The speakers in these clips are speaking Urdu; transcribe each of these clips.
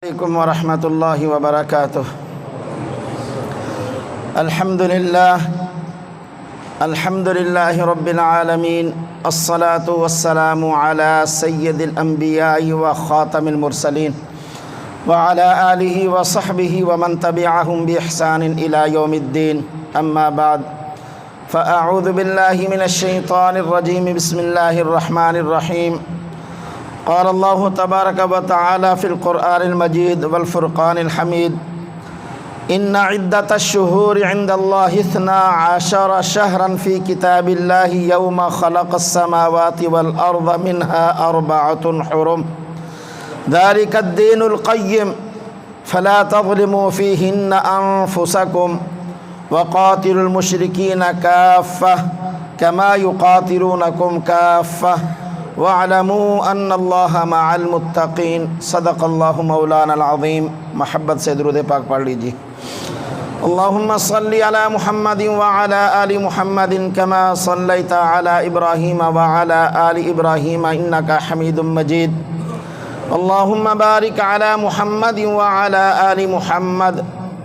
عليكم ورحمة الله وبركاته. الحمد لله رب العالمين. الصلاة والسلام على سيد الأنبياء وخاتم المرسلين وعلى آله وصحبه ومن تبعهم بإحسان إلى يوم الدين. أما بعد، فأعوذ بالله من الشيطان الرجيم. بسم الله الرحمن الرحيم. قال الله تبارك وتعالى في القرآن المجيد والفرقان الحميد: إن عدة الشهور عند الله 12 شهرا في كتاب الله يوم خلق السماوات والأرض منها 4 حرم ذلك الدين القيم فلا تظلموا فيهن أنفسكم وقاتلوا المشركين كافة كما يقاتلونكم كافة وَاعْلَمُوا أَنَّ اللَّهَ مَعَ الْمُتَّقِينَ. صدق اللہ مولانا العظیم. محبت سے درود پاک پڑھ لیجیے. اللہم صلی علی محمد وعلی آل محمد کما صلیت علی ابراہیم وعلی آل ابراہیم انکا حمید مجید. اللہم بارک علی محمد وعلی آل محمد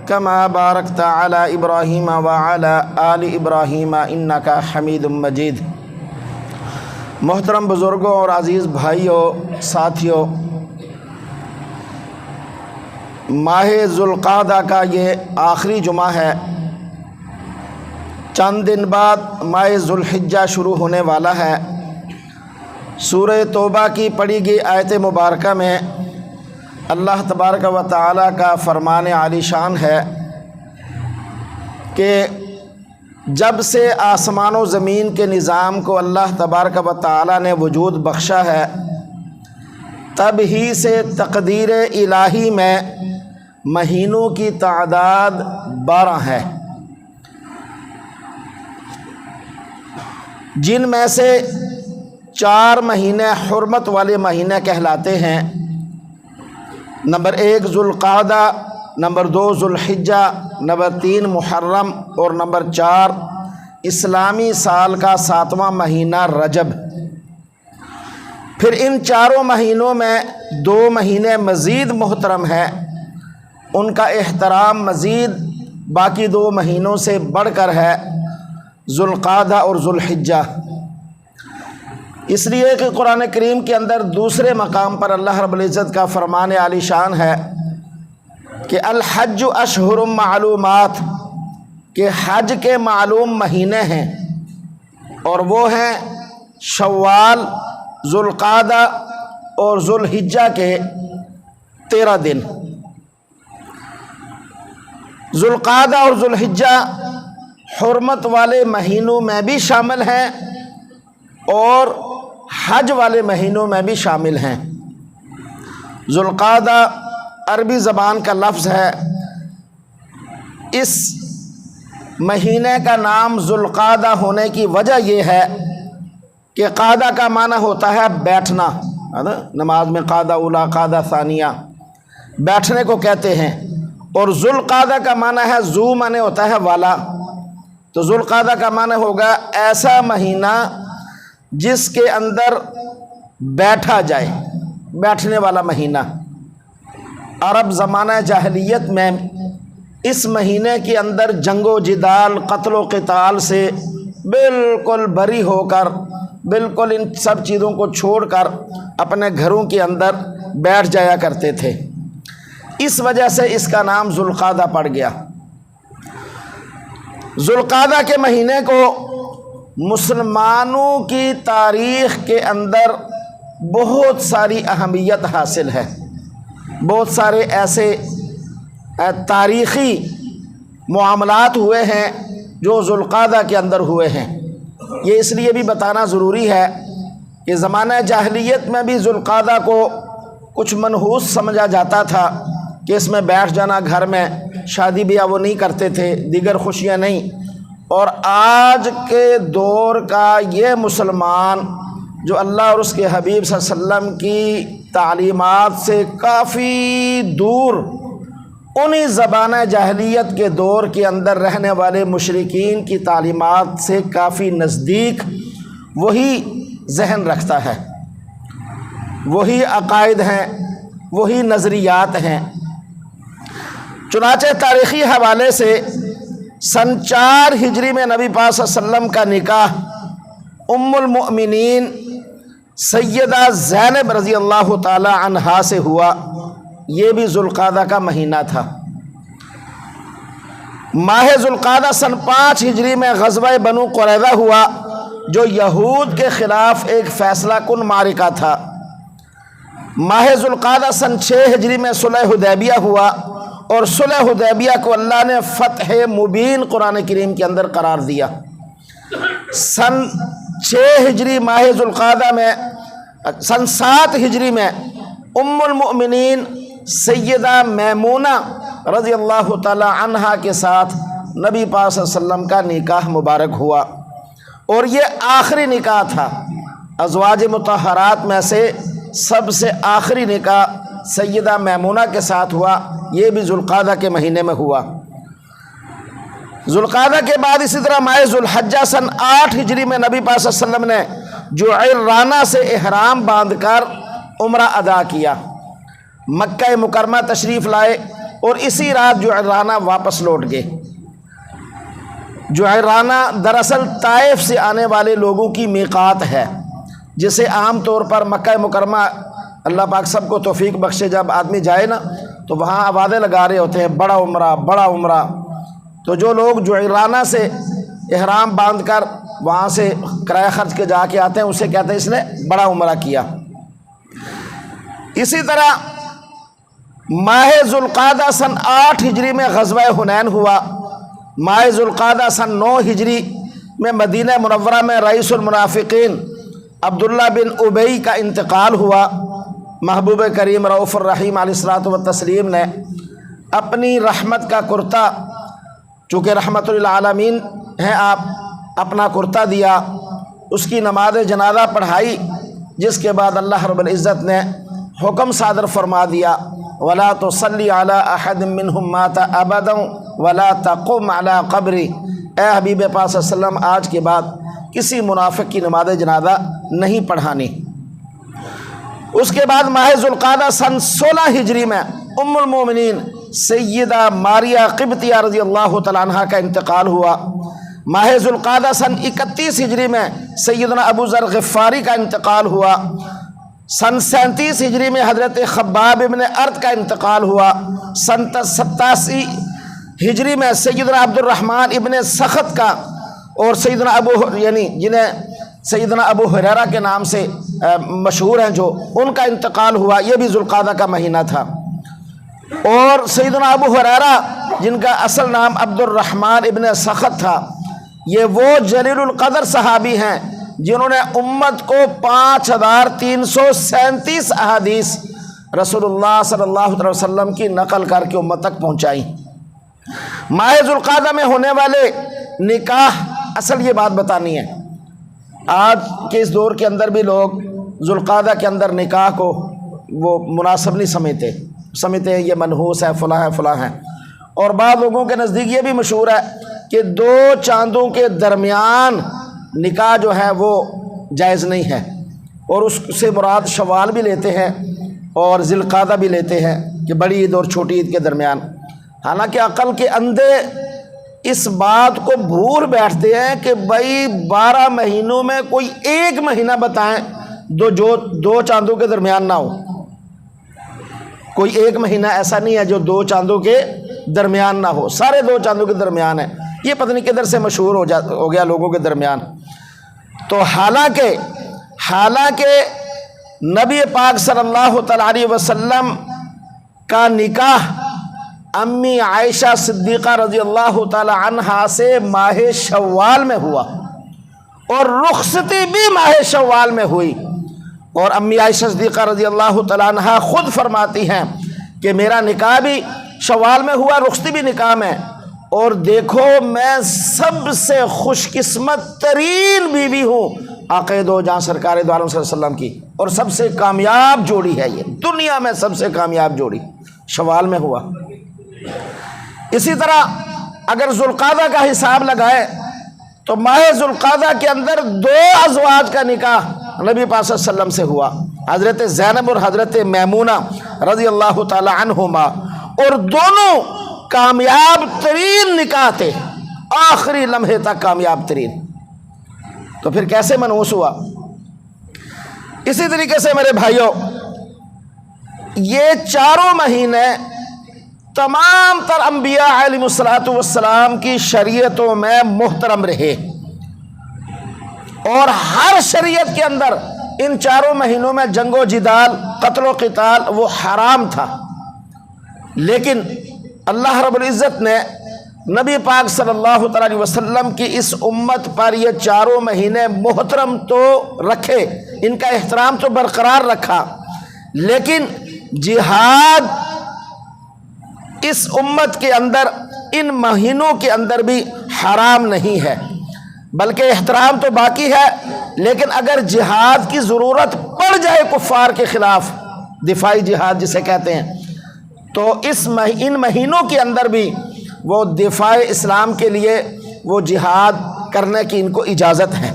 کما بارکت علی ابراہیم وعلی آل ابراہیم انکا حمید مجید. محترم بزرگوں اور عزیز بھائیوں، ساتھیوں، ماہ ذوالقعدہ کا یہ آخری جمعہ ہے. چند دن بعد ماہ ذوالحجہ شروع ہونے والا ہے. سورہ توبہ کی پڑھی گئی آیت مبارکہ میں اللہ تبارک و تعالیٰ کا فرمان عالی شان ہے کہ جب سے آسمان و زمین کے نظام کو اللہ تبارک و تعالیٰ نے وجود بخشا ہے، تب ہی سے تقدیر الہی میں مہینوں کی تعداد 12 ہے، جن میں سے 4 مہینے حرمت والے مہینے کہلاتے ہیں. نمبر 1 ذوالقعدہ، نمبر 2 ذوالحجہ، نمبر 3 محرم اور نمبر 4 اسلامی سال کا 7واں مہینہ رجب. پھر ان 4 مہینوں میں 2 مہینے مزید محترم ہیں، ان کا احترام مزید باقی 2 مہینوں سے بڑھ کر ہے، ذوالقعدہ اور ذوالحجہ. اس لیے کہ قرآن کریم کے اندر دوسرے مقام پر اللہ رب العزت کا فرمان عالی شان ہے کہ الحج اشہر معلومات، کہ حج کے معلوم مہینے ہیں، اور وہ ہیں شوال، ذوالقعدہ اور ذوالحجہ کے 13 دن. ذوالقعدہ اور ذوالحجہ حرمت والے مہینوں میں بھی شامل ہیں اور حج والے مہینوں میں بھی شامل ہیں. ذوالقعدہ عربی زبان کا لفظ ہے. اس مہینے کا نام ذوالقعدہ ہونے کی وجہ یہ ہے کہ قعدہ کا معنی ہوتا ہے بیٹھنا. نماز میں قعدہ اولا، قعدہ ثانیہ، بیٹھنے کو کہتے ہیں. اور ذوالقعدہ کا معنی ہے ذو، معنی ہوتا ہے والا. تو ذوالقعدہ کا معنی ہوگا ایسا مہینہ جس کے اندر بیٹھا جائے، بیٹھنے والا مہینہ. عرب زمانہ جاہلیت میں اس مہینے کے اندر جنگ و جدال، قتل و قتال سے بالکل بری ہو کر، بالکل ان سب چیزوں کو چھوڑ کر اپنے گھروں کے اندر بیٹھ جایا کرتے تھے. اس وجہ سے اس کا نام ذوالقعدہ پڑ گیا. ذوالقعدہ کے مہینے کو مسلمانوں کی تاریخ کے اندر بہت ساری اہمیت حاصل ہے. بہت سارے ایسے تاریخی معاملات ہوئے ہیں جو ذوالقعدہ کے اندر ہوئے ہیں. یہ اس لیے بھی بتانا ضروری ہے کہ زمانہ جاہلیت میں بھی ذوالقعدہ کو کچھ منحوس سمجھا جاتا تھا کہ اس میں بیٹھ جانا، گھر میں شادی بیاہ وہ نہیں کرتے تھے، دیگر خوشیاں نہیں. اور آج کے دور کا یہ مسلمان جو اللہ اور اس کے حبیب صلی اللہ علیہ وسلم کی تعلیمات سے کافی دور، انہی زمانہ جاہلیت کے دور کے اندر رہنے والے مشرکین کی تعلیمات سے کافی نزدیک وہی ذہن رکھتا ہے، وہی عقائد ہیں، وہی نظریات ہیں۔ چنانچہ تاریخی حوالے سے سن 4 ہجری میں نبی پاک صلی اللہ علیہ وسلم کا نکاح ام المؤمنین سیدہ زینب رضی اللہ تعالی عنہا سے ہوا۔ یہ بھی ذوالقعدہ کا مہینہ تھا۔ ماہ ذوالقعدہ سن 5 ہجری میں غزوہ بنو قریظہ ہوا، جو یہود کے خلاف ایک فیصلہ کن معرکہ تھا۔ ماہ ذوالقعدہ سن 6 ہجری میں صلح حدیبیہ ہوا، اور صلح حدیبیہ کو اللہ نے فتح مبین قرآن کریم کے اندر قرار دیا۔ سن 6 ہجری ماہ ذوالقعدہ میں سن 7 ہجری میں ام المؤمنین سیدہ میمونہ رضی اللہ تعالی عنہا کے ساتھ نبی پاک صلی اللہ علیہ وسلم کا نکاح مبارک ہوا، اور یہ آخری نکاح تھا۔ ازواج مطہرات میں سے سب سے آخری نکاح سیدہ میمونہ کے ساتھ ہوا، یہ بھی ذوالقعدہ کے مہینے میں ہوا۔ ذوالقعدہ کے بعد اسی طرح ماہ ذوالحجہ سن 8 ہجری میں نبی پاک صلی اللہ علیہ وسلم نے جعرانہ سے احرام باندھ کر عمرہ ادا کیا، مکہ مکرمہ تشریف لائے، اور اسی رات جعرانہ واپس لوٹ گئے۔ جعرانہ دراصل طائف سے آنے والے لوگوں کی میقات ہے، جسے عام طور پر مکہ مکرمہ، اللہ پاک سب کو توفیق بخشے، جب آدمی جائے نا تو وہاں آوازیں لگا رہے ہوتے ہیں بڑا عمرہ بڑا عمرہ۔ تو جو لوگ جعرانہ سے احرام باندھ کر وہاں سے کرایہ خرچ کے جا کے آتے ہیں، اسے کہتے ہیں اس نے بڑا عمرہ کیا۔ اسی طرح ماہ ذوالقعدہ سن 8 ہجری میں غزوہ حنین ہوا۔ ماہ ذوالقعدہ سن 9 ہجری میں مدینہ منورہ میں رئیس المنافقین عبداللہ بن ابی کا انتقال ہوا۔ محبوب کریم رؤوف الرحیم علیہ الصلوۃ والتسلیم نے اپنی رحمت کا کرتا، چونکہ رحمت للعالمین ہیں آپ، اپنا کرتا دیا، اس کی نماز جنازہ پڑھائی، جس کے بعد اللہ رب العزت نے حکم صادر فرما دیا وَلَا تُصَلِّ عَلَىٰ أَحَدٍ مِّنْهُمْ مَاتَ أَبَدًا وَلَا تَقُمْ عَلَىٰ قَبْرِهِ۔ اے حبیب پاک صلی اللہ علیہ وسلم، آج کے بعد کسی منافق کی نماز جنازہ نہیں پڑھانی۔ اس کے بعد ماہ ذوالقعدہ سن 16 ہجری میں ام المومنین سیدہ ماریہ قبطیہ رضی اللہ تعالیٰ عنہ کا انتقال ہوا۔ ماہ ذوالقعدہ سن 31 ہجری میں سیدنا ابو ذر غفاری کا انتقال ہوا۔ سن 37 ہجری میں حضرت خباب ابن ارت کا انتقال ہوا۔ سن 87 ہجری میں سیدنا عبد الرحمن ابن سخط کا، اور سیدنا جنہیں سیدنا ابو ہریرہ کے نام سے مشہور ہیں، جو ان کا انتقال ہوا، یہ بھی ذوالقعدہ کا مہینہ تھا۔ اور سیدنا ابو ہریرہ جن کا اصل نام عبد الرحمن ابن سخط تھا، یہ وہ جلیل القدر صحابی ہیں جنہوں نے امت کو 5337 احادیث رسول اللہ صلی اللہ علیہ وسلم کی نقل کر کے امت تک پہنچائی۔ ماہ ذوالقعدہ میں ہونے والے نکاح، اصل یہ بات بتانی ہے، آج کے اس دور کے اندر بھی لوگ ذوالقعدہ کے اندر نکاح کو وہ مناسب نہیں سمجھتے ہیں، یہ منحوس ہے، فلاں ہے فلاں ہے۔ اور بعض لوگوں کے نزدیک یہ بھی مشہور ہے کہ 2 چاندوں کے درمیان نکاح جو ہے وہ جائز نہیں ہے، اور اس سے مراد شوال بھی لیتے ہیں اور ذی القعدہ بھی لیتے ہیں کہ بڑی عید اور چھوٹی عید کے درمیان۔ حالانکہ عقل کے اندھے اس بات کو بھول بیٹھتے ہیں کہ بھائی 12 مہینوں میں کوئی ایک مہینہ بتائیں جو 2 چاندوں کے درمیان نہ ہو۔ کوئی ایک مہینہ ایسا نہیں ہے جو 2 چاندوں کے درمیان نہ ہو، سارے 2 چاندوں کے درمیان ہیں۔ یہ پتہ نہیں کدھر سے مشہور ہو گیا لوگوں کے درمیان۔ تو حالانکہ نبی پاک صلی اللہ تعالیٰ علیہ وسلم کا نکاح امی عائشہ صدیقہ رضی اللہ تعالی عنہا سے ماہ شوال میں ہوا، اور رخصتی بھی ماہ شوال میں ہوئی۔ اور امی عائشہ صدیقہ رضی اللہ تعالی عنہا خود فرماتی ہیں کہ میرا نکاح بھی شوال میں ہوا، رخصتی بھی نکاح میں، اور دیکھو میں سب سے خوش قسمت ترین بیوی ہوں آقا دو جہاں سرکار دو عالم صلی اللہ علیہ وسلم کی، اور سب سے کامیاب جوڑی ہے، یہ دنیا میں سب سے کامیاب جوڑی شوال میں ہوا۔ اسی طرح اگر ذوالقعدہ کا حساب لگائے تو ماہ ذوالقعدہ کے اندر 2 ازواج کا نکاح نبی پاک صلی اللہ علیہ وسلم سے ہوا، حضرت زینب اور حضرت میمونہ رضی اللہ تعالی عنہما، اور دونوں کامیاب ترین نکاح تھے، آخری لمحے تک کامیاب ترین، تو پھر کیسے منحوس ہوا؟ اسی طریقے سے میرے بھائیوں، یہ چاروں مہینے تمام تر انبیاء علیہ الصلوۃ والسلام کی شریعتوں میں محترم رہے، اور ہر شریعت کے اندر ان چاروں مہینوں میں جنگ و جدال، قتل و قتال وہ حرام تھا، لیکن اللہ رب العزت نے نبی پاک صلی اللہ تعالی علیہ وسلم کی اس امت پر یہ چاروں مہینے محترم تو رکھے، ان کا احترام تو برقرار رکھا، لیکن جہاد اس امت کے اندر ان مہینوں کے اندر بھی حرام نہیں ہے، بلکہ احترام تو باقی ہے، لیکن اگر جہاد کی ضرورت پڑ جائے کفار کے خلاف، دفاعی جہاد جسے کہتے ہیں، تو ان مہینوں کے اندر بھی وہ دفاع اسلام کے لیے وہ جہاد کرنے کی ان کو اجازت ہے۔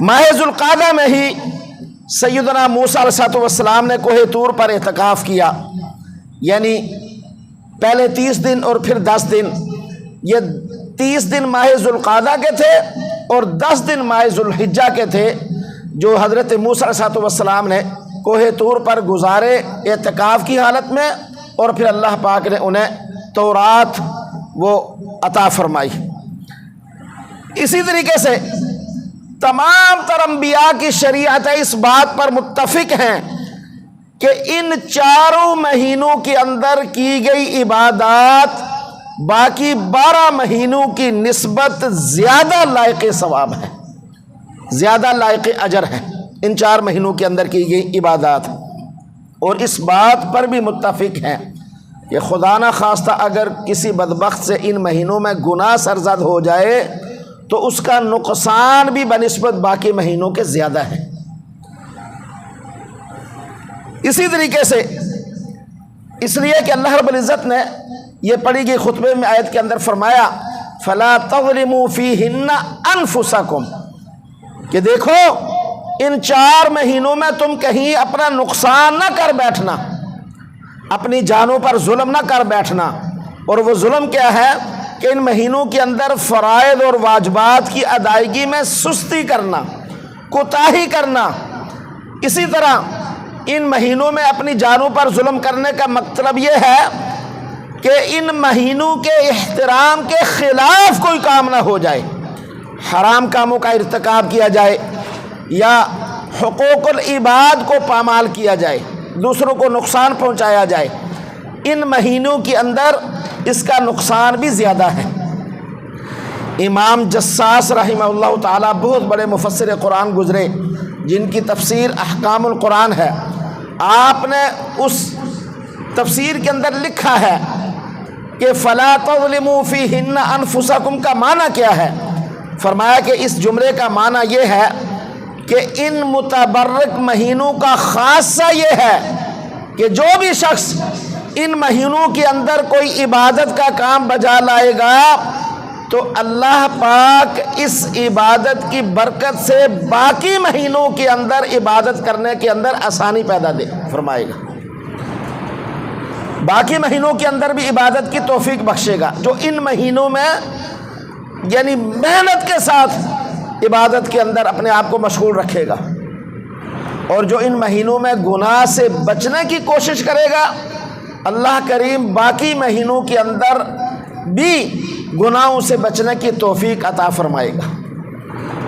ماہ ذوالقعدہ میں ہی سیدنا موسیٰ علیہ السلام نے کوہ طور پر اعتکاف کیا، یعنی پہلے 30 دن اور پھر 10 دن، یہ 30 دن ماہ ذوالقعدہ کے تھے اور 10 دن ماہ ذوالحجہ کے تھے، جو حضرت موسیٰ علیہ السلام نے کوہ طور پر گزارے اعتکاف کی حالت میں، اور پھر اللہ پاک نے انہیں تورات وہ عطا فرمائی۔ اسی طریقے سے تمام تر انبیاء کی شریعت اس بات پر متفق ہیں کہ ان چاروں مہینوں کے اندر کی گئی عبادات باقی 12 مہینوں کی نسبت زیادہ لائق ثواب ہے، زیادہ لائق اجر ہے ان 4 مہینوں کے اندر کی گئی عبادات، اور اس بات پر بھی متفق ہیں کہ خدا نہ خواستہ اگر کسی بدبخت سے ان مہینوں میں گناہ سرزد ہو جائے تو اس کا نقصان بھی بنسبت باقی مہینوں کے زیادہ ہے۔ اسی طریقے سے اس لیے کہ اللہ رب العزت نے یہ پڑھی گئی خطبے میں آیت کے اندر فرمایا فَلَا تَظْلِمُوا فِيهِنَّ أَنفُسَكُمْ، کہ دیکھو ان 4 مہینوں میں تم کہیں اپنا نقصان نہ کر بیٹھنا، اپنی جانوں پر ظلم نہ کر بیٹھنا، اور وہ ظلم کیا ہے کہ ان مہینوں کے اندر فرائض اور واجبات کی ادائیگی میں سستی کرنا، کوتاہی کرنا۔ اسی طرح ان مہینوں میں اپنی جانوں پر ظلم کرنے کا مطلب یہ ہے کہ ان مہینوں کے احترام کے خلاف کوئی کام نہ ہو جائے، حرام کاموں کا ارتکاب کیا جائے یا حقوق العباد کو پامال کیا جائے، دوسروں کو نقصان پہنچایا جائے۔ ان مہینوں کے اندر اس کا نقصان بھی زیادہ ہے۔ امام جساس رحمہ اللہ تعالیٰ بہت بڑے مفسر قرآن گزرے، جن کی تفسیر احکام القرآن ہے، آپ نے اس تفسیر کے اندر لکھا ہے کہ فَلَا تَظْلِمُوا فِيهِنَّ أَنفُسَكُمْ کا معنی کیا ہے؟ فرمایا کہ اس جملے کا معنی یہ ہے کہ ان متبرک مہینوں کا خاصہ یہ ہے کہ جو بھی شخص ان مہینوں کے اندر کوئی عبادت کا کام بجا لائے گا تو اللہ پاک اس عبادت کی برکت سے باقی مہینوں کے اندر عبادت کرنے کے اندر آسانی پیدا فرمائے گا، باقی مہینوں کے اندر بھی عبادت کی توفیق بخشے گا، جو ان مہینوں میں یعنی محنت کے ساتھ عبادت کے اندر اپنے آپ کو مشغول رکھے گا، اور جو ان مہینوں میں گناہ سے بچنے کی کوشش کرے گا، اللہ کریم باقی مہینوں کے اندر بھی گناہوں سے بچنے کی توفیق عطا فرمائے گا،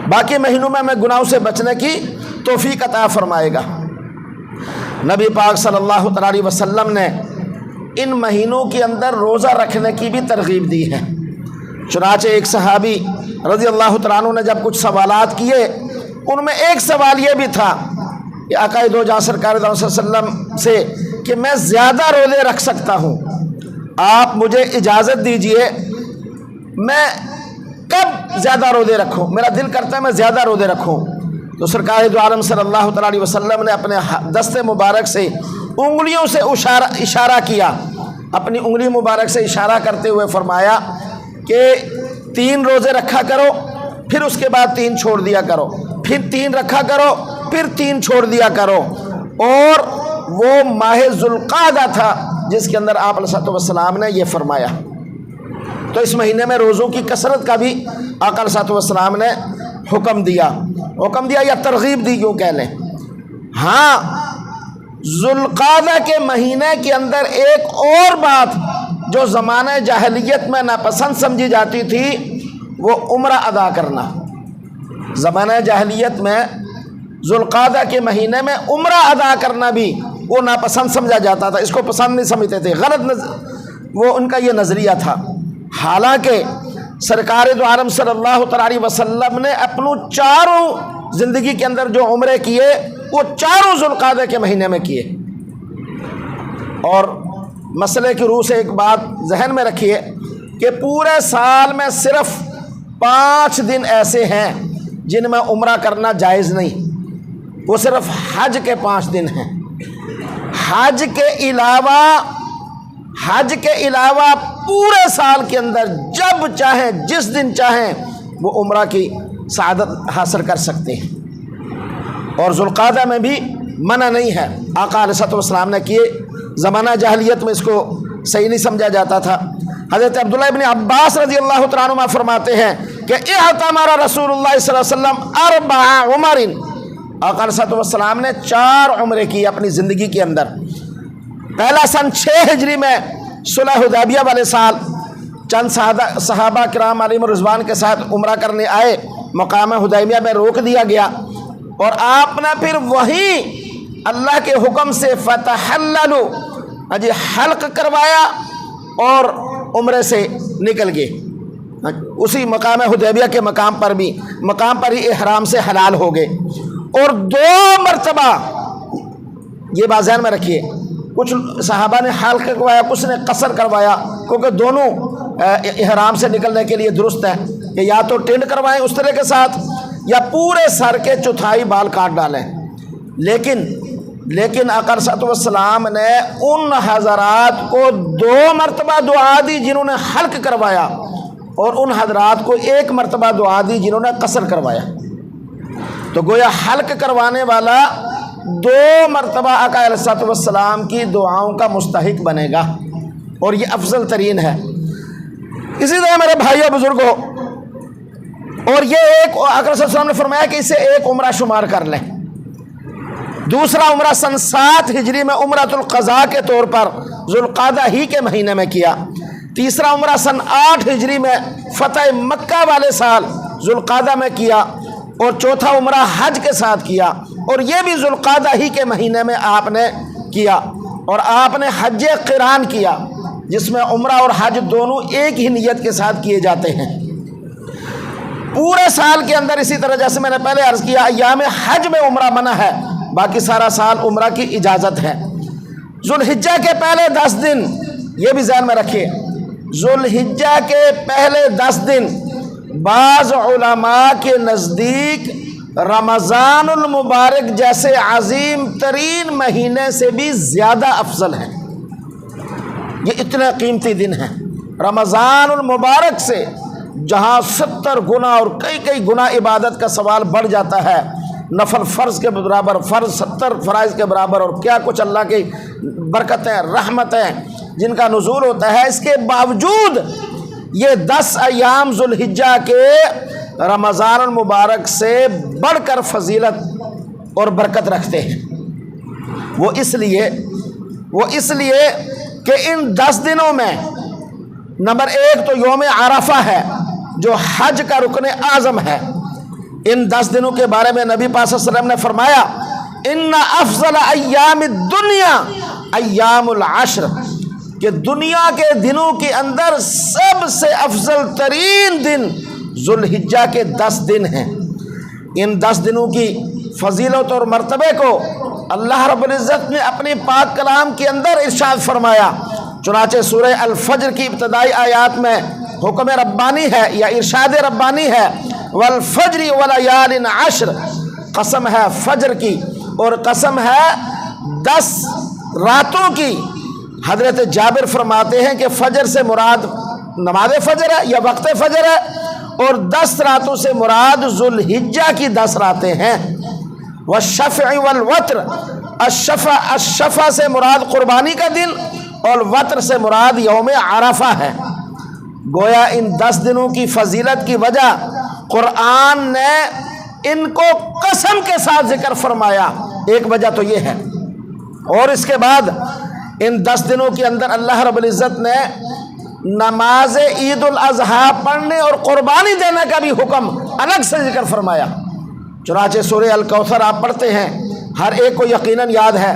باقی مہینوں میں گناہوں سے بچنے کی توفیق عطا فرمائے گا۔ نبی پاک صلی اللہ علیہ وسلم نے ان مہینوں کے اندر روزہ رکھنے کی بھی ترغیب دی ہے۔ چنانچہ ایک صحابی رضی اللہ تعالیٰ عنہ نے جب کچھ سوالات کیے، ان میں ایک سوال یہ بھی تھا کہ آقا دو جہاں سرکار صلی اللہ علیہ وسلم سے کہ میں زیادہ روزے رکھ سکتا ہوں، آپ مجھے اجازت دیجئے میں کب زیادہ روزے رکھوں، میرا دل کرتا ہے میں زیادہ روزے رکھوں۔ تو سرکار دو عالم صلی اللہ علیہ وسلم نے اپنے دست مبارک سے انگلیوں سے اشارہ کیا، اپنی انگلی مبارک سے اشارہ کرتے ہوئے فرمایا کہ 3 روزے رکھا کرو، پھر اس کے بعد 3 چھوڑ دیا کرو، پھر 3 رکھا کرو، پھر 3 چھوڑ دیا کرو۔ اور وہ ماہ ذوالقعدہ تھا جس کے اندر آپ علیہ السلام نے یہ فرمایا۔ تو اس مہینے میں روزوں کی کثرت کا بھی آقا علیہ السلام نے حکم دیا یا ترغیب دی، یوں کہہ لیں۔ ہاں، ذوالقعدہ کے مہینے کے اندر ایک اور بات جو زمانہ جاہلیت میں ناپسند سمجھی جاتی تھی، وہ عمرہ ادا کرنا۔ زمانہ جاہلیت میں ذوالقعدہ کے مہینے میں عمرہ ادا کرنا بھی وہ ناپسند سمجھا جاتا تھا، اس کو پسند نہیں سمجھتے تھے، وہ ان کا یہ نظریہ تھا۔ حالانکہ سرکار دو عالم صلی اللہ تعالی علیہ وسلم نے اپنوں چاروں زندگی کے اندر جو عمرے کیے وہ چاروں ذوالقعدہ کے مہینے میں کیے۔ اور مسئلے کی روح سے ایک بات ذہن میں رکھیے کہ پورے سال میں صرف 5 دن ایسے ہیں جن میں عمرہ کرنا جائز نہیں، وہ صرف حج کے 5 دن ہیں۔ حج کے علاوہ پورے سال کے اندر جب چاہیں، جس دن چاہیں، وہ عمرہ کی سعادت حاصل کر سکتے ہیں۔ اور ذوالقعدہ میں بھی منع نہیں ہے، آقا علیہ السلام نے کیے۔ زمانہ جاہلیت میں اس کو صحیح نہیں سمجھا جاتا تھا۔ حضرت عبداللہ ابن عباس رضی اللہ تعالیٰ عنہ فرماتے ہیں کہ اعتمر رسول اللہ صلی اللہ علیہ وسلم 4 عمر، آقا علیہ السلام نے 4 عمرے کی اپنی زندگی کے اندر۔ پہلا سن 6 ہجری میں صلح حدیبیہ والے سال چند صحابہ کرام علیہم الرضوان کے ساتھ عمرہ کرنے آئے، مقام حدیبیہ میں روک دیا گیا، اور آپ نے پھر وہیں اللہ کے حکم سے فتحللوا، حلق کروایا اور عمرے سے نکل گئے۔ اسی مقام حدیبیہ کے مقام پر ہی احرام سے حلال ہو گئے۔ اور 2 مرتبہ، یہ بات ذہن میں رکھیے، کچھ صحابہ نے حلق کروایا، کچھ نے قصر کروایا، کیونکہ دونوں احرام سے نکلنے کے لیے درست ہے کہ یا تو ٹینڈ کروائیں اس طرح کے ساتھ، یا پورے سر کے چوتھائی بال کاٹ ڈالیں۔ لیکن آقا علیہ السلام نے ان حضرات کو 2 مرتبہ دعا دی جنہوں نے حلق کروایا، اور ان حضرات کو 1 مرتبہ دعا دی جنہوں نے قصر کروایا۔ تو گویا حلق کروانے والا 2 مرتبہ آقا علیہ السلام کی دعاؤں کا مستحق بنے گا، اور یہ افضل ترین ہے۔ اسی طرح میرے بھائیوں بزرگوں، اور یہ ایک آقا علیہ السلام نے فرمایا کہ اسے 1 عمرہ شمار کر لیں۔ دوسرا عمرہ سن 7 ہجری میں عمرۃ القضاء کے طور پر ذوالقعدہ ہی کے مہینے میں کیا۔ تیسرا عمرہ سن 8 ہجری میں فتح مکہ والے سال ذوالقعدہ میں کیا، اور چوتھا عمرہ حج کے ساتھ کیا، اور یہ بھی ذوالقعدہ ہی کے مہینے میں آپ نے کیا۔ اور آپ نے حج قران کیا، جس میں عمرہ اور حج دونوں ایک ہی نیت کے ساتھ کیے جاتے ہیں۔ پورے سال کے اندر اسی طرح جیسے میں نے پہلے عرض کیا، ایام حج میں عمرہ منع ہے، باقی سارا سال عمرہ کی اجازت ہے۔ ذوالحجہ کے پہلے 10 دن، یہ بھی ذہن میں رکھیے، ذوالحجہ کے پہلے 10 دن بعض علماء کے نزدیک رمضان المبارک جیسے عظیم ترین مہینے سے بھی زیادہ افضل ہے۔ یہ اتنے قیمتی دن ہیں رمضان المبارک سے، جہاں 70 گنا اور کئی گنا عبادت کا سوال بڑھ جاتا ہے، نفل فرض کے برابر، فرض 70 فرائض کے برابر، اور کیا کچھ اللہ کی برکتیں، رحمتیں جن کا نزول ہوتا ہے۔ اس کے باوجود یہ 10 ایام ذوالحجہ کے رمضان المبارک سے بڑھ کر فضیلت اور برکت رکھتے ہیں۔ وہ اس لیے کہ ان 10 دنوں میں نمبر 1 تو یوم عرفہ ہے جو حج کا رکن اعظم ہے۔ ان 10 دنوں کے بارے میں نبی پاک صلی اللہ علیہ وسلم نے فرمایا، ان افضل ایام الدنیا ایام العشر، کہ دنیا کے دنوں کے اندر سب سے افضل ترین دن ذوالحجہ کے 10 دن ہیں۔ ان 10 دنوں کی فضیلت اور مرتبے کو اللہ رب العزت نے اپنے پاک کلام کے اندر ارشاد فرمایا۔ چنانچہ سورہ الفجر کی ابتدائی آیات میں حکم ربانی ہے یا ارشاد ربانی ہے، والفجر ولیال عشر، قسم ہے فجر کی اور قسم ہے 10 راتوں کی۔ حضرت جابر فرماتے ہیں کہ فجر سے مراد نماز فجر ہے یا وقت فجر ہے، اور 10 راتوں سے مراد ذوالحجہ کی 10 راتیں ہیں۔ والشفع والوتر، الشفع سے مراد قربانی کا دن اور وتر سے مراد یوم عرفہ ہے۔ گویا ان 10 دنوں کی فضیلت کی وجہ قرآن نے ان کو قسم کے ساتھ ذکر فرمایا، ایک وجہ تو یہ ہے۔ اور اس کے بعد ان 10 دنوں کے اندر اللہ رب العزت نے نماز عید الاضحیٰ پڑھنے اور قربانی دینے کا بھی حکم الگ سے ذکر فرمایا۔ چنانچہ سورہ الکوثر آپ پڑھتے ہیں، ہر ایک کو یقیناً یاد ہے،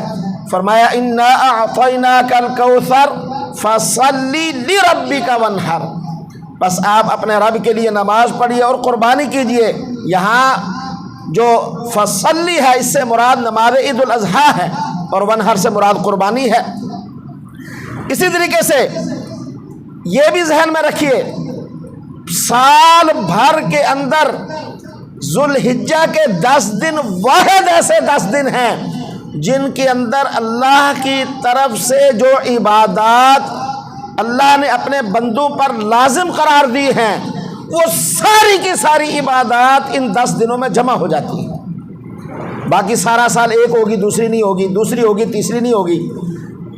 فرمایا انا اعطیناک الکوثر فصلی لربک وانحر، بس آپ اپنے رب کے لیے نماز پڑھیے اور قربانی کیجئے۔ یہاں جو فصلی ہے اس سے مراد نماز عید الاضحیٰ ہے اور وانحر سے مراد قربانی ہے۔ اسی طریقے سے یہ بھی ذہن میں رکھیے، سال بھر کے اندر ذوالحجہ کے 10 دن واحد ایسے 10 دن ہیں جن کے اندر اللہ کی طرف سے جو عبادات اللہ نے اپنے بندوں پر لازم قرار دی ہیں وہ ساری کی ساری عبادات ان 10 دنوں میں جمع ہو جاتی ہیں۔ باقی سارا سال ایک ہوگی، دوسری نہیں ہوگی، دوسری ہوگی، تیسری نہیں ہوگی۔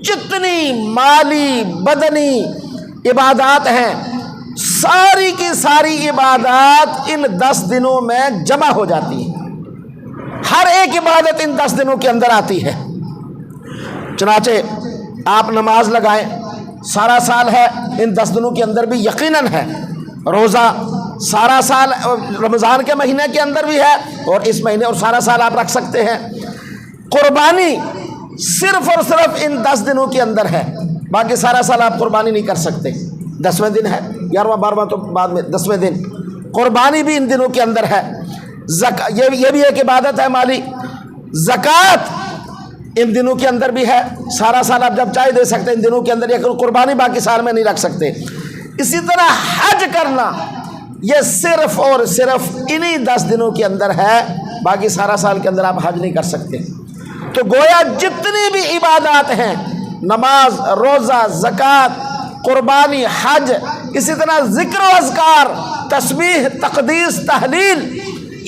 جتنی مالی بدنی عبادات ہیں ساری کی ساری عبادات ان 10 دنوں میں جمع ہو جاتی ہیں، ہر ایک عبادت ان 10 دنوں کے اندر آتی ہے۔ چنانچہ آپ نماز لگائیں، سارا سال ہے، ان 10 دنوں کے اندر بھی یقیناً ہے۔ روزہ سارا سال رمضان کے مہینے کے اندر بھی ہے اور اس مہینے اور سارا سال آپ رکھ سکتے ہیں۔ قربانی صرف اور صرف ان 10 دنوں کے اندر ہے، باقی سارا سال آپ قربانی نہیں کر سکتے۔ 10ویں دن ہے، 11واں 12واں تو بعد میں، 10ویں دن قربانی بھی ان دنوں کے اندر ہے۔ یہ بھی ایک عبادت ہے مالی۔ زکوٰۃ ان دنوں کے اندر بھی ہے، سارا سال آپ جب چاہے دے سکتے ہیں، ان دنوں کے اندر یہ قربانی باقی سال میں نہیں رکھ سکتے۔ اسی طرح حج کرنا یہ صرف اور صرف انہی 10 دنوں کے اندر ہے، باقی سارا سال کے اندر آپ حج نہیں کر سکتے۔ تو گویا جتنی بھی عبادات ہیں، نماز، روزہ، زکوٰۃ، قربانی، حج، اسی طرح ذکر و اذکار، تسبیح، تقدیس، تحلیل،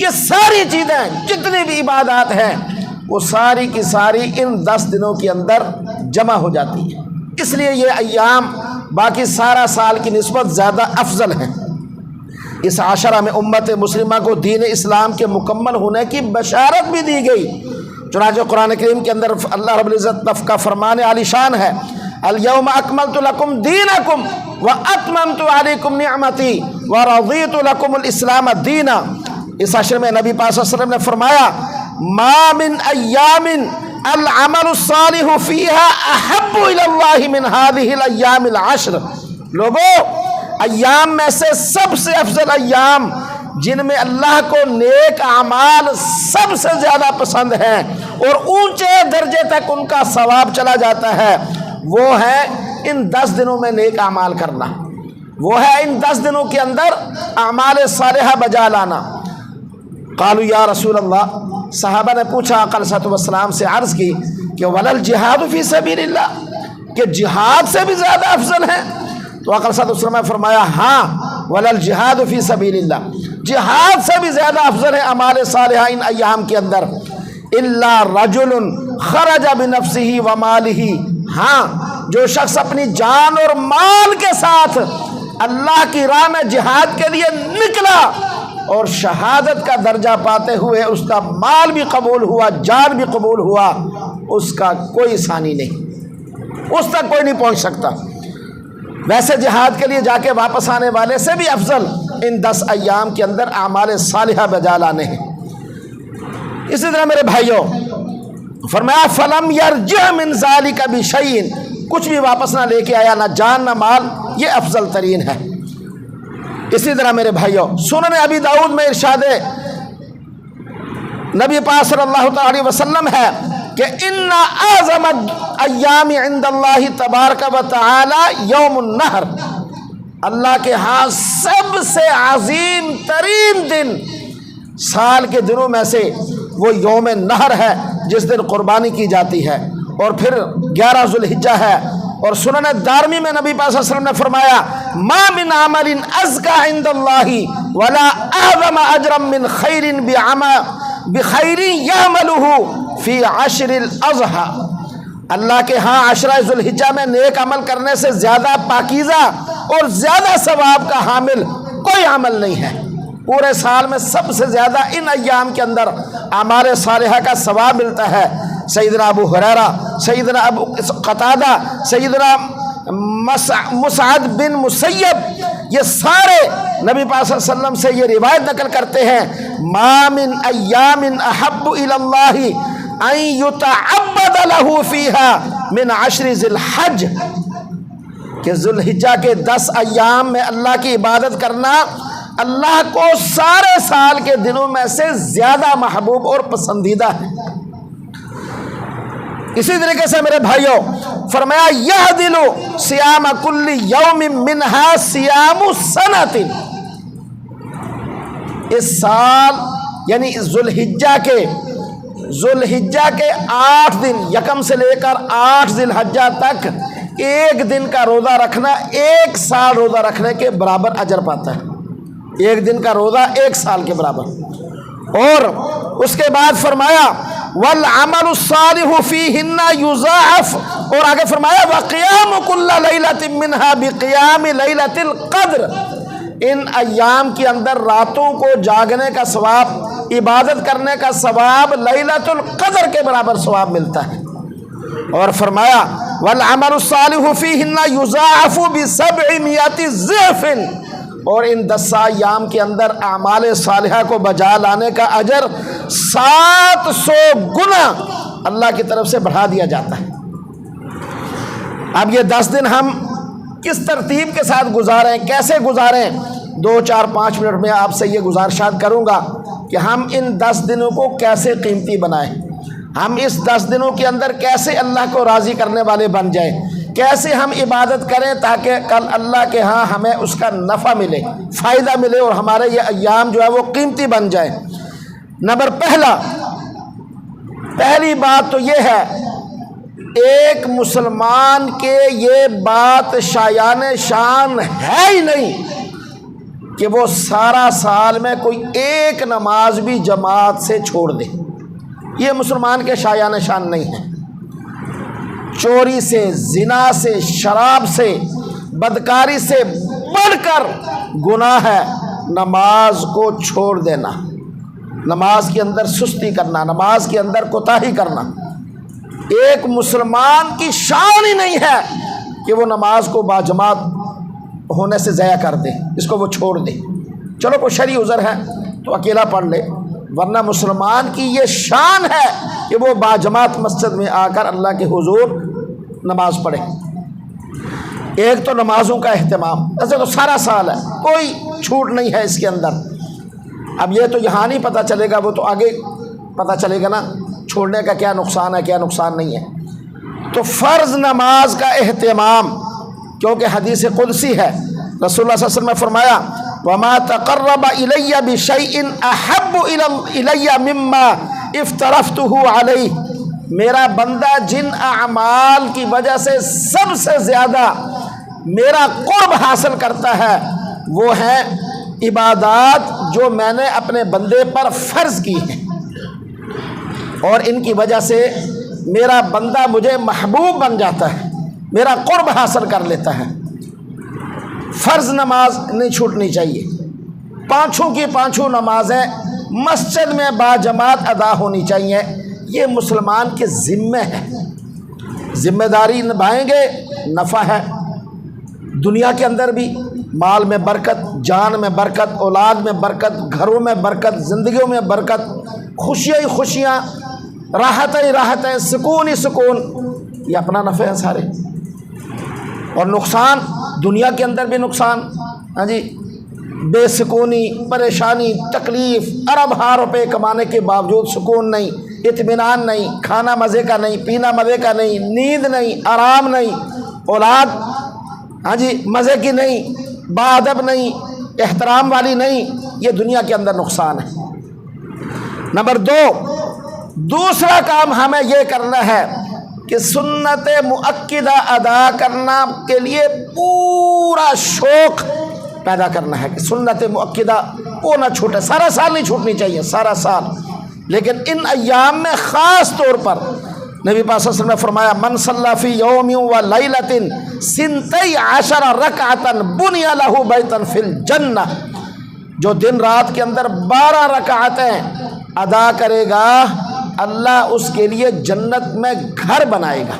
یہ ساری چیزیں جتنی بھی عبادات ہیں وہ ساری کی ساری ان 10 دنوں کے اندر جمع ہو جاتی ہیں۔ اس لیے یہ ایام باقی سارا سال کی نسبت زیادہ افضل ہیں۔ اس عشرہ میں امت مسلمہ کو دین اسلام کے مکمل ہونے کی بشارت بھی دی گئی۔ چنانچہ قرآن کریم کے اندر اللہ رب العزت کا فرمان عالی شان ہے، الیوم اکملت لکم دینکم واتممت علیکم نعمتی ورضیت لکم الاسلام دینا۔ اس عشر میں نبی پاک صلی اللہ علیہ وسلم نے فرمایا، ما من ایام العمل الصالح فیہا احب الی اللہ من هذه الایام العشر۔ لوگوں، ایام میں سے سب سے افضل ایام جن میں اللہ کو نیک اعمال سب سے زیادہ پسند ہیں اور اونچے درجے تک ان کا ثواب چلا جاتا ہے، وہ ہے ان 10 دنوں میں نیک اعمال کرنا، وہ ہے ان 10 دنوں کے اندر اعمال صالحہ بجا لانا۔ قالوا یا رسول اللہ، صحابہ نے پوچھا آقا علیہ الصلوۃ والسلام سے، عرض کی کہ ولل جہاد فی سبیل اللہ، کہ جہاد سے بھی زیادہ افضل ہے؟ تو آقا علیہ الصلوۃ والسلام نے فرمایا ہاں، ولل جہاد فی سبیل اللہ، جہاد سے بھی زیادہ افضل ہے اعمال صالحہ ان ایام کے اندر۔ الا رجل خرج بنفسہ ومالہ، ہاں جو شخص اپنی جان اور مال کے ساتھ اللہ کی راہ میں جہاد کے لیے نکلا اور شہادت کا درجہ پاتے ہوئے اس کا مال بھی قبول ہوا، جان بھی قبول ہوا، اس کا کوئی ثانی نہیں، اس تک کوئی نہیں پہنچ سکتا۔ ویسے جہاد کے لیے جا کے واپس آنے والے سے بھی افضل ان 10 ایام کے اندر اعمال صالحہ بجا لانے ہیں۔ اسی طرح میرے بھائیوں، فرمایا فلم یرجع من ذلک بشیء، کچھ بھی واپس نہ لے کے آیا، نہ جان نہ مال، یہ افضل ترین ہے۔ اسی طرح میرے بھائیوں، سنن ابی داؤد میں ارشاد نبی پاک صلی اللہ تعالی علیہ وسلم ہے کہ ان اعظم ایام عند اللہ تبارک و تعالی یوم النحر، اللہ کے ہاں سب سے عظیم ترین دن سال کے دنوں میں سے وہ یوم نحر ہے، جس دن قربانی کی جاتی ہے۔ اور پھر 11 ذوالحجہ ہے اور سنن دارمی میں نبی پاک صلی اللہ علیہ وسلم نے فرمایا ما من عمل ازکا عند اللہ ولا اعظم اجرا من خیر بخیر یعملہ فی عشر الاضحی، اللہ کے ہاں عشرہ ذوالحجہ میں نیک عمل کرنے سے زیادہ پاکیزہ اور زیادہ ثواب کا حامل کوئی عمل نہیں ہے۔ پورے سال میں سب سے زیادہ ان ایام کے اندر اعمال صالحہ کا ثواب ملتا ہے۔ سیدنا ابو ہریرہ، سیدنا ابو قتادہ، سیدنا مسعد بن مسیب، یہ سارے نبی پاک صلی اللہ علیہ وسلم سے یہ روایت نقل کرتے ہیں ما من ایام احب الی اللہ ان یتعبد له فیہا من عشر ذی الحج، کہ ذوالحجہ کے 10 ایام میں اللہ کی عبادت کرنا اللہ کو سارے سال کے دنوں میں سے زیادہ محبوب اور پسندیدہ ہے۔ اسی طریقے سے میرے بھائیوں فرمایا یعدل صیام کل یوم منہا صیام سنۃ، اس سال یعنی ذوالحجہ کے 8 دن، یکم سے لے کر 8 ذی الحجہ تک ایک دن کا روزہ رکھنا 1 سال روزہ رکھنے کے برابر اجر پاتا ہے۔ ایک دن کا روزہ 1 سال کے برابر۔ اور اس کے بعد فرمایا والعمل الصالح فیہن یضاعف، اور آگے فرمایا وقیام کل لیلۃ منہا بقیام لیلۃ القدر، ان ایام کے اندر راتوں کو جاگنے کا ثواب، عبادت کرنے کا ثواب لیلۃ القدر کے برابر ثواب ملتا ہے۔ اور فرمایا والعمل الصالح فیہن یضاعف ب700 ضعف، اور ان 10 ایام کے اندر اعمال صالحہ کو بجا لانے کا اجر 700 گنا اللہ کی طرف سے بڑھا دیا جاتا ہے۔ اب یہ 10 دن ہم کس ترتیب کے ساتھ گزاریں، کیسے گزاریں، 2 4 5 منٹ میں آپ سے یہ گزارشات کروں گا کہ ہم ان 10 دنوں کو کیسے قیمتی بنائیں، ہم اس 10 دنوں کے اندر کیسے اللہ کو راضی کرنے والے بن جائیں، کیسے ہم عبادت کریں تاکہ کل اللہ کے ہاں ہمیں اس کا نفع ملے، فائدہ ملے، اور ہمارے یہ ایام جو ہے وہ قیمتی بن جائیں۔ نمبر پہلی بات تو یہ ہے، ایک مسلمان کے یہ بات شایان شان ہے ہی نہیں کہ وہ سارا سال میں کوئی ایک نماز بھی جماعت سے چھوڑ دے، یہ مسلمان کے شایان شان نہیں ہے۔ چوری سے، زنا سے، شراب سے، بدکاری سے بڑھ کر گناہ ہے نماز کو چھوڑ دینا، نماز کے اندر سستی کرنا، نماز کے اندر کوتاہی کرنا۔ ایک مسلمان کی شان ہی نہیں ہے کہ وہ نماز کو باجماعت ہونے سے ضائع کر دے، اس کو وہ چھوڑ دے۔ چلو کوئی شرعی عذر ہے تو اکیلا پڑھ لے، ورنہ مسلمان کی یہ شان ہے کہ وہ باجماعت مسجد میں آ کر اللہ کے حضور نماز پڑھے۔ ایک تو نمازوں کا اہتمام، ایسے تو سارا سال ہے، کوئی چھوٹ نہیں ہے اس کے اندر۔ اب یہ تو یہاں نہیں پتہ چلے گا، وہ تو آگے پتہ چلے گا نا چھوڑنے کا کیا نقصان ہے کیا نقصان نہیں ہے۔ تو فرض نماز کا اہتمام، کیونکہ حدیث قدسی ہے، رسول اللہ صلی اللہ علیہ وسلم نے فرمایا وَمَا تَقَرَّبَ إِلَيَّ بِشَيْءٍ أَحَبُّ إِلَيَّ مِمَّا افْتَرَضْتُهُ عَلَيْهِ، میرا بندہ جن اعمال کی وجہ سے سب سے زیادہ میرا قرب حاصل کرتا ہے وہ ہیں عبادات جو میں نے اپنے بندے پر فرض کی ہیں، اور ان کی وجہ سے میرا بندہ مجھے محبوب بن جاتا ہے، میرا قرب حاصل کر لیتا ہے۔ فرض نماز نہیں چھوٹنی چاہیے، 5 کی 5 نمازیں مسجد میں باجماعت ادا ہونی چاہیے، یہ مسلمان کے ذمہ ہے، ذمہ داری نبھائیں گے نفع ہے، دنیا کے اندر بھی مال میں برکت، جان میں برکت، اولاد میں برکت، گھروں میں برکت، زندگیوں میں برکت، خوشیاں ہی خوشیاں، راحتیں ہی راحتیں، سکون ہی سکون، یہ اپنا نفع ہے سارے۔ اور نقصان دنیا کے اندر بھی نقصان، ہاں جی، بے سکونی، پریشانی، تکلیف، ارب ہا روپے کمانے کے باوجود سکون نہیں، اطمینان نہیں، کھانا مزے کا نہیں، پینا مزے کا نہیں، نیند نہیں، آرام نہیں، اولاد ہاں جی مزے کی نہیں، باادب نہیں، احترام والی نہیں، یہ دنیا کے اندر نقصان ہے۔ نمبر 2، دوسرا کام ہمیں یہ کرنا ہے کہ کہ سنت مؤکدہ ادا کرنا کے لیے پورا شوق پیدا کرنا ہے کہ سنت مؤکدہ وہ نہ چھوٹے، سارا سال نہیں چھوٹنی چاہیے، سارا سال، لیکن ان ایام میں خاص طور پر نبی پاک صلی اللہ علیہ وسلم نے فرمایا من صلی فی یوم و لیلۃ 12 رکعۃ بنی لہ بیتا فی الجنہ، جو دن رات کے اندر 12 رکعتیں ادا کرے گا اللہ اس کے لیے جنت میں گھر بنائے گا۔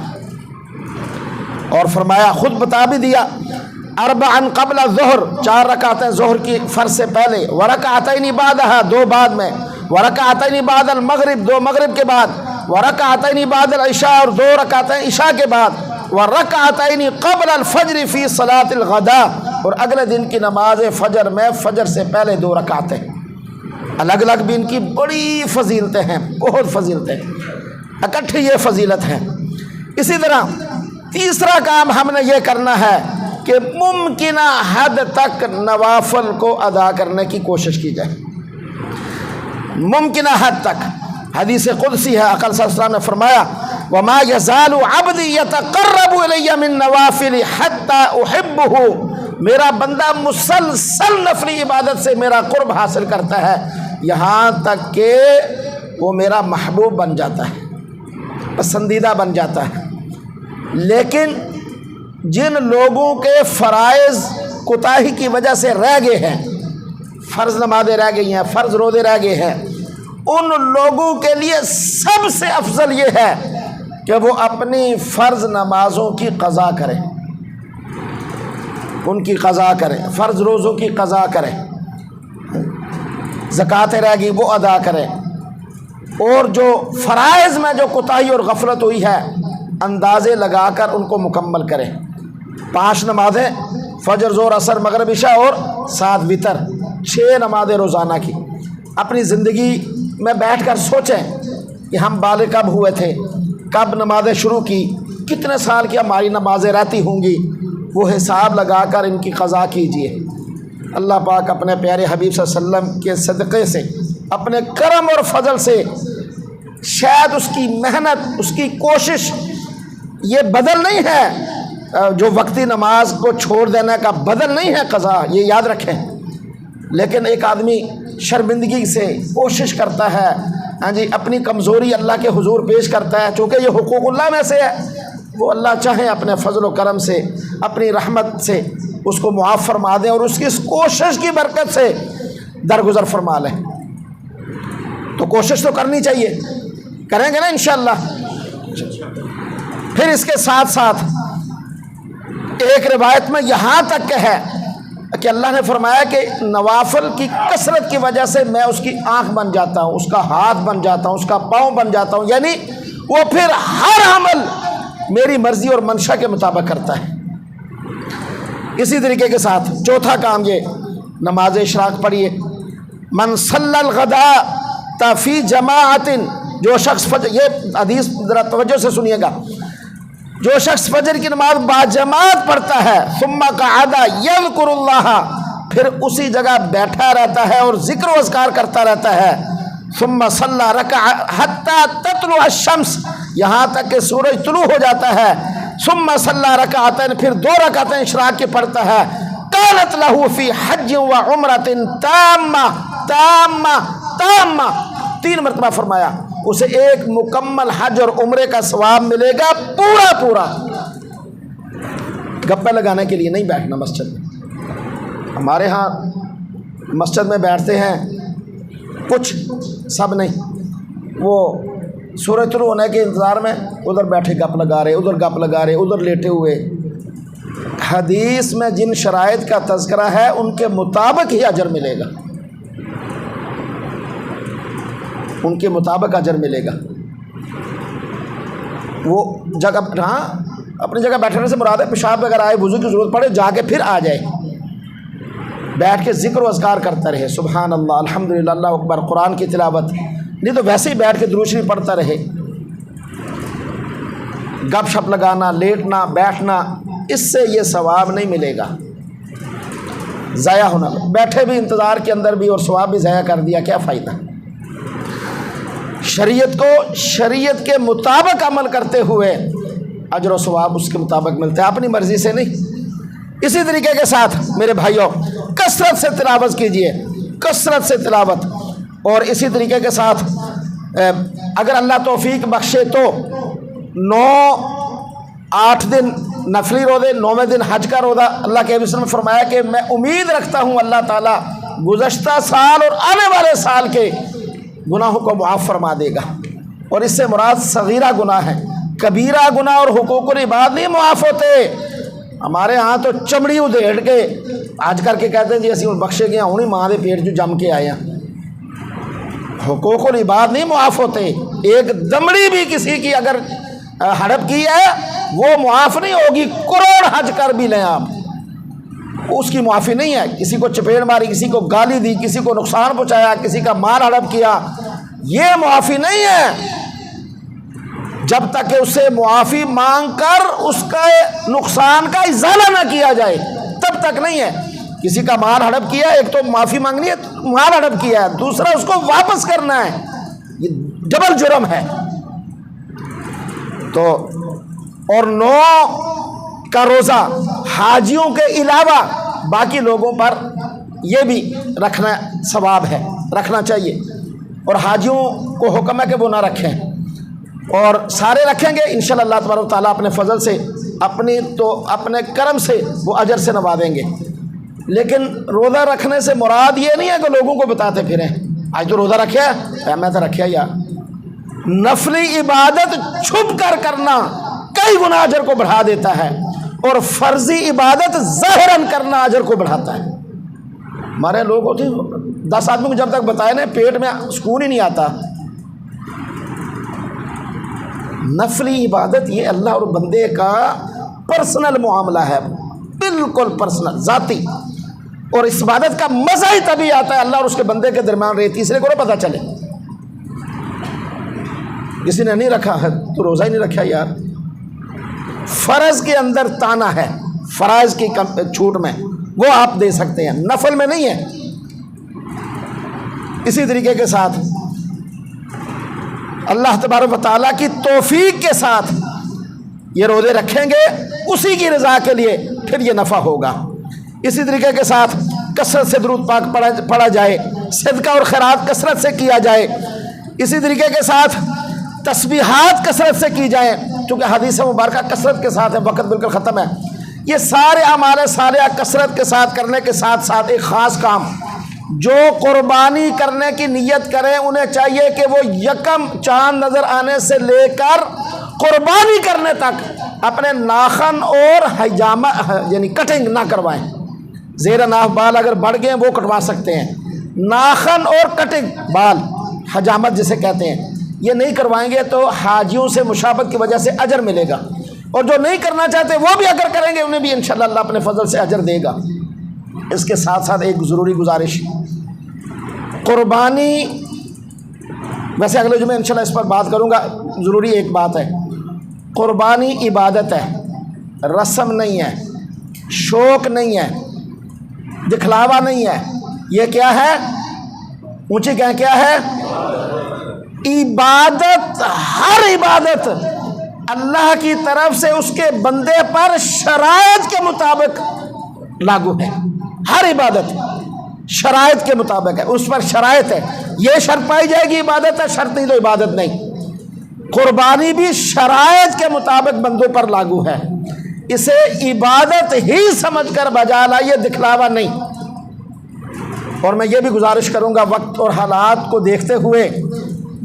اور فرمایا، خود بتا بھی دیا، اربعا قبل الظہر، 4 رکعتیں ظہر کی فرض سے پہلے، ورکعتین بعدہا، 2 بعد میں، ورکعتین بعد المغرب، 2 مغرب کے بعد، ورکعتین بعد العشاء، اور 2 رکعتیں عشاء کے بعد، ورکعتین قبل الفجر فی صلاۃ الغداء، اور اگلے دن کی نماز فجر میں فجر سے پہلے 2 رکعتیں۔ الگ الگ بھی ان کی بڑی فضیلتیں ہیں، بہت فضیلتیں، اکٹھی یہ فضیلت ہے۔ اسی طرح تیسرا کام ہم نے یہ کرنا ہے کہ ممکنہ حد تک نوافل کو ادا کرنے کی کوشش کی جائے، ممکنہ حد تک۔ حدیث قدسی ہے، آقا صلی اللہ علیہ وسلم نے فرمایا، وما يزال عبدی یتقرب الی من نوافل حتی احبہ، میرا بندہ مسلسل نفلی عبادت سے میرا قرب حاصل کرتا ہے یہاں تک کہ وہ میرا محبوب بن جاتا ہے، پسندیدہ بن جاتا ہے۔ لیکن جن لوگوں کے فرائض کوتاہی کی وجہ سے رہ گئے ہیں، فرض نمازیں رہ گئی ہیں، فرض روزے رہ گئے ہیں، ان لوگوں کے لیے سب سے افضل یہ ہے کہ وہ اپنی فرض نمازوں کی قضا کریں، ان کی قضا کریں، فرض روزوں کی قضا کریں، زکوٰۃ رہ گئی وہ ادا کریں، اور جو فرائض میں جو کوتاہی اور غفلت ہوئی ہے اندازے لگا کر ان کو مکمل کریں۔ 5 نمازیں، فجر، ظہر، عصر، مغرب، عشاء، اور 7 وتر، 6 نمازیں روزانہ کی۔ اپنی زندگی میں بیٹھ کر سوچیں کہ ہم بالغ کب ہوئے تھے، کب نمازیں شروع کی، کتنے سال کی ہماری نمازیں رہتی ہوں گی، وہ حساب لگا کر ان کی قضا کیجیے۔ اللہ پاک اپنے پیارے حبیب صلی اللہ علیہ وسلم کے صدقے سے، اپنے کرم اور فضل سے، شاید اس کی محنت، اس کی کوشش یہ بدل نہیں ہے، جو وقتی نماز کو چھوڑ دینے کا بدل نہیں ہے قضا، یہ یاد رکھیں۔ لیکن ایک آدمی شرمندگی سے کوشش کرتا ہے، ہاں جی، اپنی کمزوری اللہ کے حضور پیش کرتا ہے، چونکہ یہ حقوق اللہ میں سے ہے، وہ اللہ چاہے اپنے فضل و کرم سے، اپنی رحمت سے اس کو معاف فرما دیں، اور اس کی اس کوشش کی برکت سے درگزر فرما لیں۔ تو کوشش تو کرنی چاہیے، کریں گے نا انشاءاللہ۔ پھر اس کے ساتھ ساتھ ایک روایت میں یہاں تک کہ ہے کہ اللہ نے فرمایا کہ نوافل کی کثرت کی وجہ سے میں اس کی آنکھ بن جاتا ہوں، اس کا ہاتھ بن جاتا ہوں، اس کا پاؤں بن جاتا ہوں، یعنی وہ پھر ہر عمل میری مرضی اور منشا کے مطابق کرتا ہے۔ اسی طریقے کے ساتھ چوتھا کام یہ، نماز اشراق پڑھیے۔ من صلی الغداء فی جماعت، جو شخص فجر، یہ حدیث ذرا توجہ سے سنیے گا، جو شخص فجر کی نماز باجماعت پڑھتا ہے، ثم قعد یذکر اللہ، پھر اسی جگہ بیٹھا رہتا ہے اور ذکر و اذکار کرتا رہتا ہے، ثم صلی رکع حتی تطلع الشمس، یہاں تک کہ سورج طلوع ہو جاتا ہے، ثم صلی رکعتین، پھر 2 رکعتیں اشراق کی پڑھتا ہے، کانت لہ فی حج و عمرۃ تامہ تامہ تامہ، 3 مرتبہ فرمایا، اسے ایک مکمل حج اور عمرے کا ثواب ملے گا، پورا پورا۔ گپے لگانے کے لیے نہیں بیٹھنا مسجد میں۔ ہمارے ہاں مسجد میں بیٹھتے ہیں کچھ، سب نہیں، وہ سورج طلوع ہونے کے انتظار میں ادھر بیٹھے گپ لگا رہے، ادھر گپ لگا رہے، ادھر لیٹے ہوئے۔ حدیث میں جن شرائط کا تذکرہ ہے ان کے مطابق ہی اجر ملے گا، ان کے مطابق اجر ملے گا۔ وہ جگہ، ہاں اپنی جگہ بیٹھنے سے مراد ہے پیشاب اگر آئے، وضو کی ضرورت پڑے، جا کے پھر آ جائے، بیٹھ کے ذکر و اذکار کرتا رہے، سبحان اللہ، الحمدللہ، اللہ اکبر، قرآن کی تلاوت، نہیں تو ویسے ہی بیٹھ کے درود شریف پڑھتا رہے۔ گپ شپ لگانا، لیٹنا، بیٹھنا، اس سے یہ ثواب نہیں ملے گا، ضائع ہونا، بیٹھے بھی انتظار کے اندر بھی اور ثواب بھی ضائع کر دیا، کیا فائدہ۔ شریعت کو شریعت کے مطابق عمل کرتے ہوئے اجر و ثواب اس کے مطابق ملتا ہے، اپنی مرضی سے نہیں۔ اسی طریقے کے ساتھ میرے بھائیوں کثرت سے تلاوت کیجئے، کثرت سے تلاوت، اور اسی طریقے کے ساتھ اگر اللہ توفیق بخشے تو 8 دن نفلی روزے، 9ویں دن حج کا روزہ۔ اللہ کے نبی صلی اللہ علیہ وسلم نے فرمایا کہ میں امید رکھتا ہوں اللہ تعالیٰ گزشتہ سال اور آنے والے سال کے گناہوں کو معاف فرما دے گا، اور اس سے مراد صغیرہ گناہ ہے، کبیرہ گناہ اور حقوق العباد نہیں معاف ہوتے۔ ہمارے ہاں تو چمڑی ادھیڑ کے آج کر کے کہتے ہیں جی اسی بخشے گیا ہوں، ماں دے پیٹ جو جم کے آیا۔ حقوق العباد نہیں معاف ہوتے، ایک دمڑی بھی کسی کی اگر ہڑپ کی ہے وہ معاف نہیں ہوگی، کروڑ حج کر بھی لیں آپ، اس کی معافی نہیں ہے۔ کسی کو چپیڑ ماری، کسی کو گالی دی، کسی کو نقصان پہنچایا، کسی کا مال ہڑپ کیا، یہ معافی نہیں ہے۔ جب تک کہ اسے معافی مانگ کر اس کا نقصان کا ازالہ نہ کیا جائے تب تک نہیں ہے۔ کسی کا مال ہڑپ کیا، ایک تو معافی مانگنی ہے، مال ہڑپ کیا ہے، دوسرا اس کو واپس کرنا ہے، یہ ڈبل جرم ہے۔ تو اور 9 کا روزہ حاجیوں کے علاوہ باقی لوگوں پر یہ بھی رکھنا ثواب ہے، رکھنا چاہیے، اور حاجیوں کو حکم ہے کہ وہ نہ رکھیں، اور سارے رکھیں گے انشاءاللہ اللہ تبارک و تعالیٰ اپنے فضل سے اپنے کرم سے وہ اجر سے نوازیں گے۔ لیکن روزہ رکھنے سے مراد یہ نہیں ہے کہ لوگوں کو بتاتے پھریں آج تو روزہ رکھیا ہے، میں تو رکھیا یار۔ نفلی عبادت چھپ کر کرنا کئی گنا اجر کو بڑھا دیتا ہے، اور فرضی عبادت ظاہراً کرنا اجر کو بڑھاتا ہے۔ ہمارے لوگ ہوتے ہیں 10 آدمی کو جب تک بتائے نا پیٹ میں سکون ہی نہیں آتا۔ نفلی عبادت یہ اللہ اور بندے کا پرسنل معاملہ ہے، بالکل پرسنل، ذاتی، اور اس عبادت کا مزہ ہی تبھی آتا ہے اللہ اور اس کے بندے کے درمیان رہے، تیسرے کو نہ پتہ چلے۔ کسی نے نہیں رکھا ہے تو روزہ ہی نہیں رکھا یار۔ فرض کے اندر تانا ہے، فرائض کی چھوٹ میں وہ آپ دے سکتے ہیں، نفل میں نہیں ہے۔ اسی طریقے کے ساتھ اللہ تبارک و تعالیٰ کی توفیق کے ساتھ یہ روزے رکھیں گے اسی کی رضا کے لیے، پھر یہ نفع ہوگا۔ اسی طریقے کے ساتھ کثرت سے درود پاک پڑھا جائے، صدقہ اور خیرات کثرت سے کیا جائے، اسی طریقے کے ساتھ تسبیحات کثرت سے کی جائیں، چونکہ حدیث مبارکہ کثرت کے ساتھ ہے، وقت بالکل ختم ہے۔ یہ سارے اعمال صالحہ کثرت کے ساتھ کرنے کے ساتھ ساتھ ایک خاص کام، جو قربانی کرنے کی نیت کریں انہیں چاہیے کہ وہ یکم چاند نظر آنے سے لے کر قربانی کرنے تک اپنے ناخن اور حجامہ یعنی کٹنگ نہ کروائیں۔ زیر ناف بال اگر بڑھ گئے وہ کٹوا سکتے ہیں، ناخن اور کٹنگ بال حجامت جسے کہتے ہیں یہ نہیں کروائیں گے تو حاجیوں سے مشابہت کی وجہ سے اجر ملے گا، اور جو نہیں کرنا چاہتے وہ بھی اگر کریں گے انہیں بھی انشاءاللہ اللہ اپنے فضل سے اجر دے گا۔ اس کے ساتھ ساتھ ایک ضروری گزارش، قربانی، ویسے اگلے جمعے انشاءاللہ اس پر بات کروں گا، ضروری ایک بات ہے، قربانی عبادت ہے، رسم نہیں ہے، شوق نہیں ہے، دکھلاوا نہیں ہے، یہ کیا ہے؟ اونچی کہیں کیا ہے؟ عبادت، ہر عبادت اللہ کی طرف سے اس کے بندے پر شرائط کے مطابق لاگو ہے، ہر عبادت شرائط کے مطابق ہے، اس پر شرائط ہے، یہ شرط پائی جائے گی عبادت ہے، شرط نہیں تو عبادت نہیں۔ قربانی بھی شرائط کے مطابق بندوں پر لاگو ہے، اسے عبادت ہی سمجھ کر بجا لائیے، دکھلاوا نہیں۔ اور میں یہ بھی گزارش کروں گا وقت اور حالات کو دیکھتے ہوئے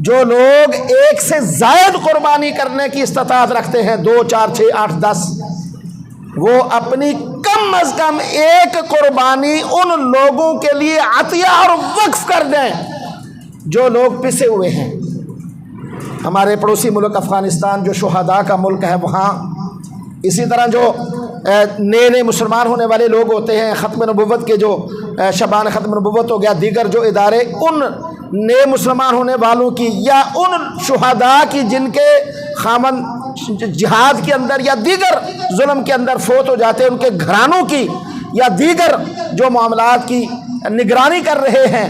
جو لوگ ایک سے زائد قربانی کرنے کی استطاعت رکھتے ہیں، 2 4 6 8 10، وہ اپنی کم از کم ایک قربانی ان لوگوں کے لیے عطیہ اور وقف کر دیں جو لوگ پسے ہوئے ہیں۔ ہمارے پڑوسی ملک افغانستان جو شہداء کا ملک ہے، وہاں اسی طرح جو نئے مسلمان ہونے والے لوگ ہوتے ہیں، ختم نبوت کے جو شبان ختم نبوت ہو گیا، دیگر جو ادارے، ان نئے مسلمان ہونے والوں کی یا ان شہداء کی جن کے خامن جہاد کے اندر یا دیگر ظلم کے اندر فوت ہو جاتے ہیں، ان کے گھرانوں کی یا دیگر جو معاملات کی نگرانی کر رہے ہیں،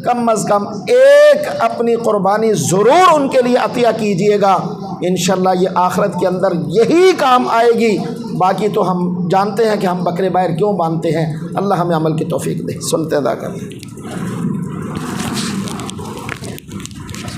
کم از کم ایک اپنی قربانی ضرور ان کے لیے عطیہ کیجیے گا، انشاءاللہ یہ آخرت کے اندر یہی کام آئے گی۔ باقی تو ہم جانتے ہیں کہ ہم بکرے باہر کیوں باندھتے ہیں۔ اللہ ہمیں عمل کی توفیق دے۔ سنتے ادا کریں۔